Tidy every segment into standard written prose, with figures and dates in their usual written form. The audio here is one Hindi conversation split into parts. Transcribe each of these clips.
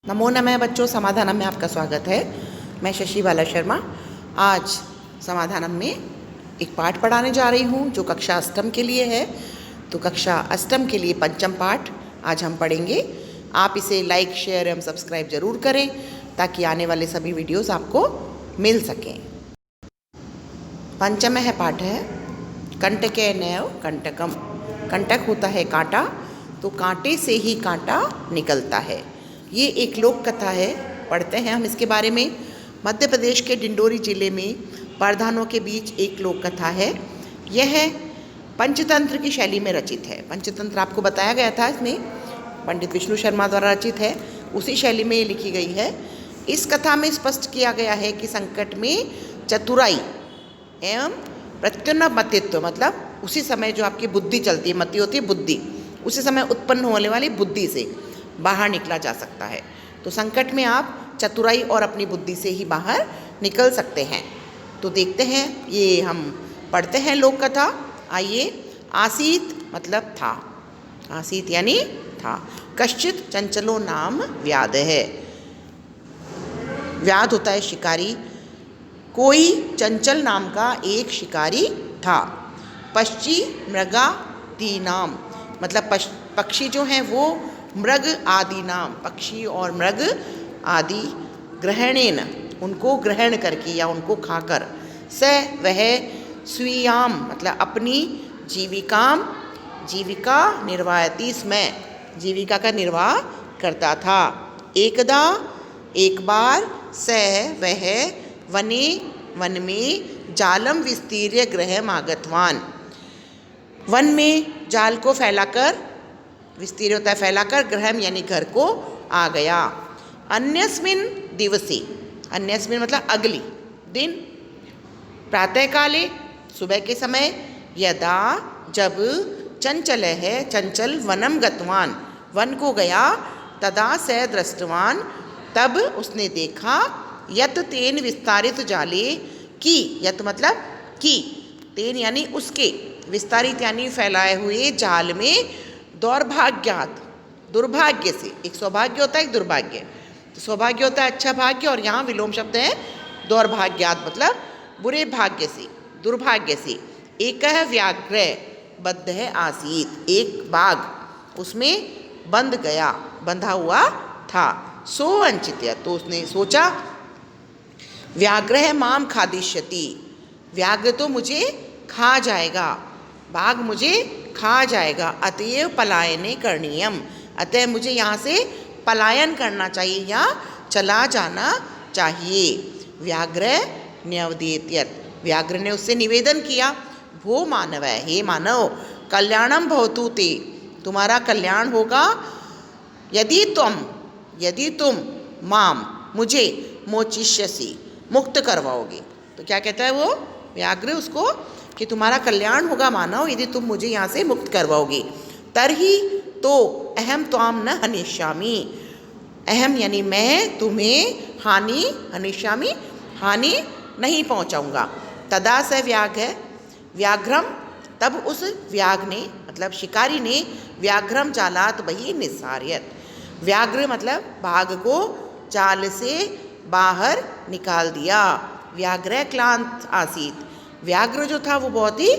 नमो नमः बच्चों, समाधानम में आपका स्वागत है। मैं शशि बाला शर्मा आज समाधानम में एक पाठ पढ़ाने जा रही हूँ जो कक्षा अष्टम के लिए है। तो कक्षा अष्टम के लिए पंचम पाठ आज हम पढ़ेंगे। आप इसे लाइक, शेयर एवं सब्सक्राइब जरूर करें ताकि आने वाले सभी वीडियोस आपको मिल सकें। पंचम है पाठ है कंटके नैव कंटकम। कंटक होता है कांटा, तो कांटे से ही कांटा निकलता है। ये एक लोक कथा है, पढ़ते हैं हम इसके बारे में। मध्य प्रदेश के डिंडोरी जिले में प्रधानों के बीच एक लोक कथा है। यह पंचतंत्र की शैली में रचित है। पंचतंत्र आपको बताया गया था, इसमें पंडित विष्णु शर्मा द्वारा रचित है, उसी शैली में ये लिखी गई है। इस कथा में स्पष्ट किया गया है कि संकट में चतुराई एवं प्रत्युन्नमतित्व, मतलब उसी समय जो आपकी बुद्धि चलती है, मति होती है बुद्धि, उसी समय उत्पन्न होने वाली बुद्धि से बाहर निकला जा सकता है। तो संकट में आप चतुराई और अपनी बुद्धि से ही बाहर निकल सकते हैं। तो देखते हैं, ये हम पढ़ते हैं लोक कथा। आइए। आसीत मतलब था, आसीत यानी था। कश्चित चंचलो नाम व्याध है। व्याध होता है शिकारी। कोई चंचल नाम का एक शिकारी था। पक्षी मृगा दीनाम, मतलब पक्षी जो हैं वो मृग आदि नाम, पक्षी और मृग आदि ग्रहणेन, उनको ग्रहण करके या उनको खाकर, स वह स्वीयाम मतलब अपनी जीविका निर्वाहती स्म, जीविका का निर्वाह करता था। एकदा एक बार स वह वन में जालम विस्तीर्य गृहम आगतवान, वन में जाल को फैलाकर, विस्तीर्य होता है फैलाकर, गृहम यानी घर को आ गया। अन्यस्मिन दिवसे, अन्यस्मिन मतलब अगली दिन, प्रातःकाले सुबह के समय, यदा जब, चंचल है चंचल, वनम गतवान वन को गया, तदा स दृष्टवान तब उसने देखा, यत तेन विस्तारित जाले की, यत मतलब की, तेन यानी उसके, विस्तारित यानी फैलाए हुए जाल में, दौर्भाग्यात दुर्भाग्य से, एक सौभाग्य होता है एक दुर्भाग्य, तो सौभाग्य होता है अच्छा भाग्य, और यहाँ विलोम शब्द है दौर्भाग्यात मतलब बुरे भाग्य से, दुर्भाग्य से। एक व्याघ्र बद्ध है आसीत, एक बाघ उसमें बंध गया, बंधा हुआ था। सो वंचित, तो उसने सोचा, व्याघ्र माम खादिष्यति, व्याघ्र तो मुझे खा जाएगा, बाघ मुझे खा जाएगा। अतएव पलायने करणीयम, अतः मुझे यहाँ से पलायन करना चाहिए या चला जाना चाहिए। व्याघ्र न्यवदेत्यत, व्याघ्र ने उससे निवेदन किया, भो मानव, हे मानव, कल्याणम भवतु ते, तुम्हारा कल्याण होगा, यदि तुम माम मुझे मोचिष्यसि, मुक्त करवाओगे। तो क्या कहता है वो व्याघ्र उसको, कि तुम्हारा कल्याण होगा मानव यदि तुम मुझे यहाँ से मुक्त करवाओगे। तरही तो अहम त्वाम न हनिष्यामि, अहम यानी मैं, तुम्हें हानि, हनिष्यामि हानि नहीं पहुँचाऊँगा। तदा स व्याघ्रम, तब उस व्याघ्र ने मतलब शिकारी ने, व्याघ्रम जालात बही निस्सार्यत, व्याघ्र मतलब बाघ को जाल से बाहर निकाल दिया। व्याघ्र क्लांत आसीत, व्याघ्र जो था वो बहुत ही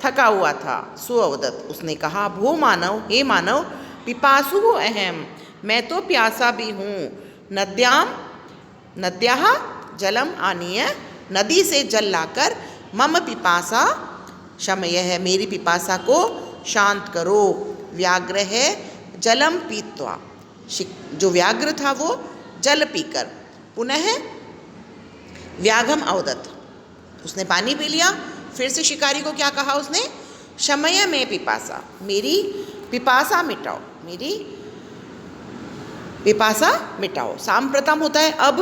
थका हुआ था। सुअवदत, उसने कहा, भो मानव, हे मानव, पिपासु अहम, मैं तो प्यासा भी हूँ। नद्याः जलम आनीय, नदी से जल लाकर, मम पिपासा शमयः, मेरी पिपासा को शांत करो। व्याघ्र है जलम पीत्वा, जो व्याघ्र था वो जल पीकर, पुनः व्याघ्रम अवदत, उसने पानी पी लिया। फिर से शिकारी को क्या कहा उसने, शमय में पिपासा, मेरी पिपासा मिटाओ, मेरी पिपासा मिटाओ। सांप्रतम होता है अब,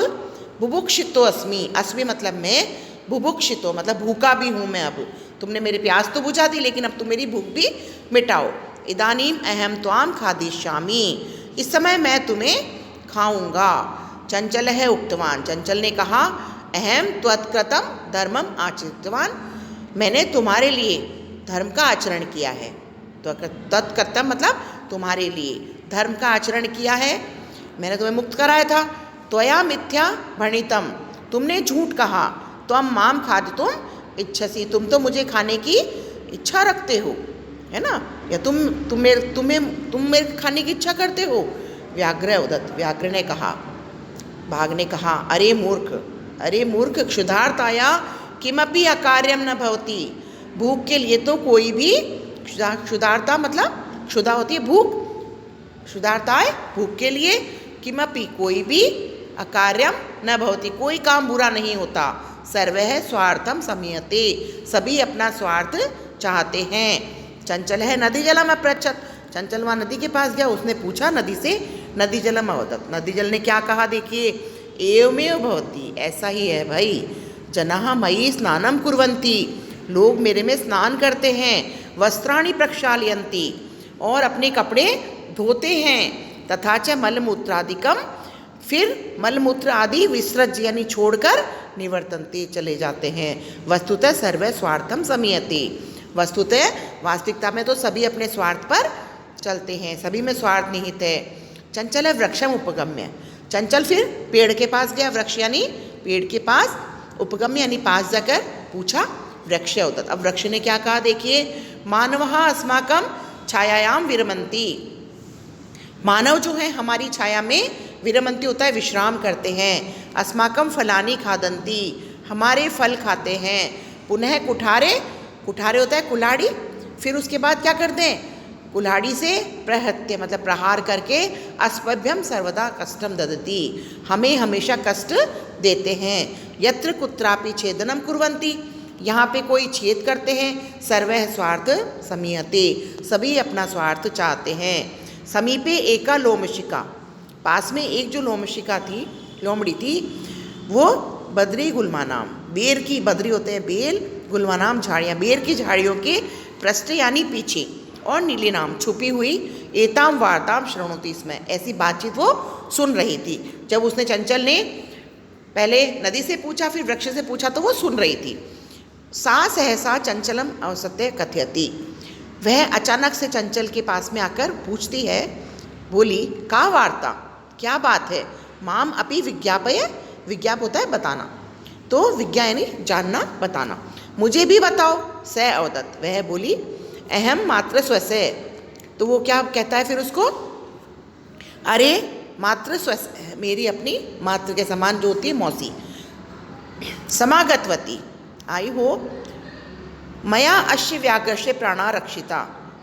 बुभुक्षितो अस्मि, अस्मि मतलब मैं, बुभुक्षितो मतलब भूखा भी हूँ मैं, अब तुमने मेरी प्यास तो बुझा दी लेकिन अब तुम मेरी भूख भी मिटाओ। इदानीम अहम त्वाम खादिष्यामि, इस समय मैं तुम्हें खाऊंगा। चंचल है उक्तवान, चंचल ने कहा, अहम त्वत्कृतम धर्मम आचरितवान, मैंने तुम्हारे लिए धर्म का आचरण किया है। तत्कृतम मतलब तुम्हारे लिए धर्म का आचरण किया है। मैंने तुम्हें मुक्त कराया था। त्वया मिथ्या भणितम, तुमने झूठ कहा। त्वम माम खादितुम इच्छसि, तुम तो मुझे खाने की इच्छा रखते हो, है ना, या तुम मेरे खाने की इच्छा करते हो। व्याघ्र उदत, व्याघ्र ने कहा, बाघ ने कहा, अरे मूर्ख, क्षुधार्ताया किमपि अकार्यम न भवति। भूख के लिए तो कोई भी, क्षुधार्ता मतलब क्षुधा होती है भूख, क्षुधार्ता है भूख के लिए, किमपि कोई भी, अकार्यम न भवति कोई काम बुरा नहीं होता। सर्वः स्वार्थम समयते, सभी अपना स्वार्थ चाहते हैं। चंचल है नदी जलम अपृच्छत, चंचल वहाँ नदी के पास गया, उसने पूछा नदी से, नदी जलम अवदत, नदी जल ने क्या कहा देखिए, एवमेव भवति, ऐसा ही है भाई। जनाः मयि स्नानम कुर्वन्ति, लोग मेरे में स्नान करते हैं। वस्त्राणि प्रक्षालयन्ति, और अपने कपड़े धोते हैं। तथा च मलमूत्रादिकम, फिर मलमूत्र आदि विसृज्य यानी छोड़कर निवर्तन्ते, चले जाते हैं। वस्तुतः सर्वे स्वार्थम समयते, वस्तुतः वास्तविकता में तो सभी अपने स्वार्थ पर चलते हैं, सभी में स्वार्थ निहित है। चंचल वृक्षम उपगम्य, चंचल फिर पेड़ के पास गया, वृक्ष यानी पेड़ के पास, उपगम्य यानी पास जाकर पूछा, वृक्ष उदत। अब वृक्ष ने क्या कहा देखिए, मानवः अस्माकं छायायाम विरमन्ति, मानव जो है हमारी छाया में विरमन्ति होता है विश्राम करते हैं। अस्माकं फलानि खादन्ति, हमारे फल खाते हैं। पुनः कुठारे, कुठारे होता है कुल्हाड़ी, फिर उसके बाद क्या करते हैं, कुल्हाड़ी से प्रहत्य मतलब प्रहार करके, अस्मभ्यम सर्वदा कष्टम ददति, हमें हमेशा कष्ट देते हैं। यत्र कुत्रापि छेदनम कुर्वन्ति, यहाँ पे कोई छेद करते हैं। सर्वः स्वार्थ समयते, सभी अपना स्वार्थ चाहते हैं। समीपे एका लोमशिका, पास में एक जो लोमशिका थी, लोमड़ी थी, वो बद्री गुल्मानाम, बेर की, बद्री होते हैं बेल, गुल्मानाम झाड़ियाँ, बेर की झाड़ियों के पृष्ठ यानी पीछे, और नीले नाम छुपी हुई, एताम वार्ताम शृणोति, इसमें ऐसी बातचीत वो सुन रही थी। जब उसने चंचल ने पहले नदी से पूछा फिर वृक्ष से पूछा तो वो सुन रही थी। सा सहसा चंचलम अवसत्य कथयति, वह अचानक से चंचल के पास में आकर पूछती है, बोली, का वार्ता, क्या बात है। माम अपि विज्ञापय, विज्ञाप होता है बताना, तो विज्ञा यानी जानना, बताना, मुझे भी बताओ। स अवदत, वह बोली, अहम मात्र स्वस्य, तो वो क्या कहता है फिर उसको, अरे मात्र स्वस्य, मेरी अपनी मात्र के समान जो होती है मौसी, समागतवती, आई हो, मया अश्य व्याघ्र से प्राणा रक्षिता,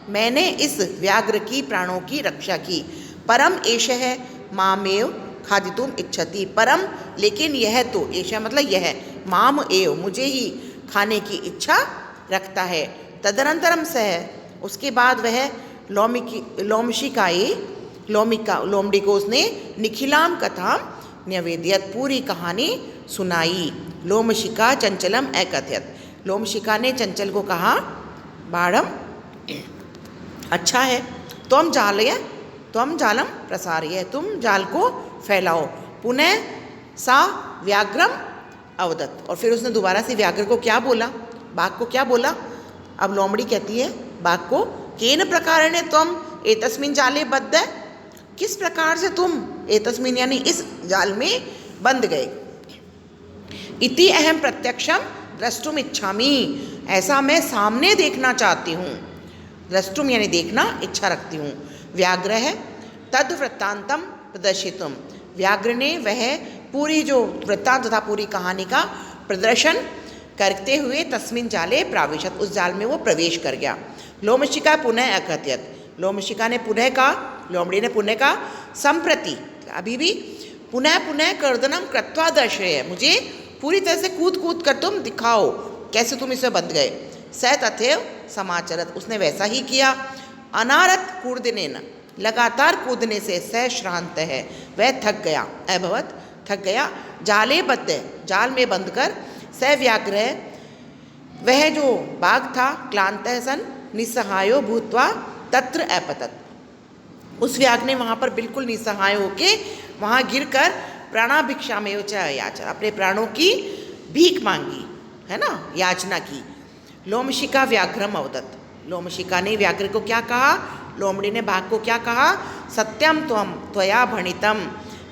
मैंने इस व्याघ्र की प्राणों की रक्षा की। परम एष है मामेव खादितुम इच्छति, परम लेकिन यह तो, एष मतलब यह, माम एव मुझे ही खाने की इच्छा रखता है। तदनंतरम सह, उसके बाद वह लोमशिकाए, लोमड़ी को उसने निखिलाम कथा न्यवेद्यत, पूरी कहानी सुनाई। लोमशिका चंचलम अकथयत, लोमशिका ने चंचल को कहा, बाढ़म अच्छा है, त्वम जालम प्रसारय, तुम जाल को फैलाओ। पुनः सा व्याघ्रम अवदत, और फिर उसने दोबारा से व्याघ्र को क्या बोला, बाघ को क्या बोला। अब लोमड़ी कहती है बाघ को, केन प्रकारेण त्वम एतस्मिन् जाले बद्ध, किस प्रकार से तुम एतस्मिन् यानी इस जाल में बंध गए। इति अहम प्रत्यक्षम द्रष्टुम इच्छामि, ऐसा मैं सामने देखना चाहती हूँ। द्रष्टुम यानी देखना इच्छा रखती हूँ। व्याघ्र है तद वृत्तांतम प्रदर्शितुम, व्याघ्र ने वह पूरी जो वृत्तांत तथा पूरी कहानी का प्रदर्शन करते हुए तस्मिन जाले प्राविशत, उस जाल में वो प्रवेश कर गया। लोमशिका पुनः अकथयत, लोमशिका ने पुनः कहा, लोमड़ी ने पुनः कहा, संप्रति अभी भी, पुनः पुनः कर्दनम कृत्वा दर्शय, मुझे पूरी तरह से कूद कूद कर तुम दिखाओ कैसे तुम इसमें बंध गए। स तथैव समाचरत, उसने वैसा ही किया। अनारत कूर्दनेन, लगातार कूदने से, स श्रांत है, वह थक गया, अभवत थक गया। जाले बद्ध, जाल में बंध कर, स व्याघ्र, वह जो बाघ था, क्लांत सन निस्सहायो भूत्वा तत्र अपतत, उस व्याघ्र ने वहाँ पर बिल्कुल निस्सहाय होके वहाँ गिरकर प्राणाभिक्षा में याचना, अपने प्राणों की भीख मांगी, है ना, याचना की। लोमशिका व्याघ्रम अवदत, लोमशिका ने व्याघ्र को क्या कहा, लोमड़ी ने बाघ को क्या कहा, सत्यम त्वम त्वया भणितम,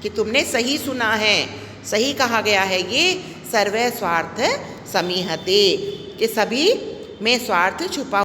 कि तुमने सही सुना है, सही कहा गया है ये सर्वे स्वार्थ समीहते, कि सभी में स्वार्थ छुपा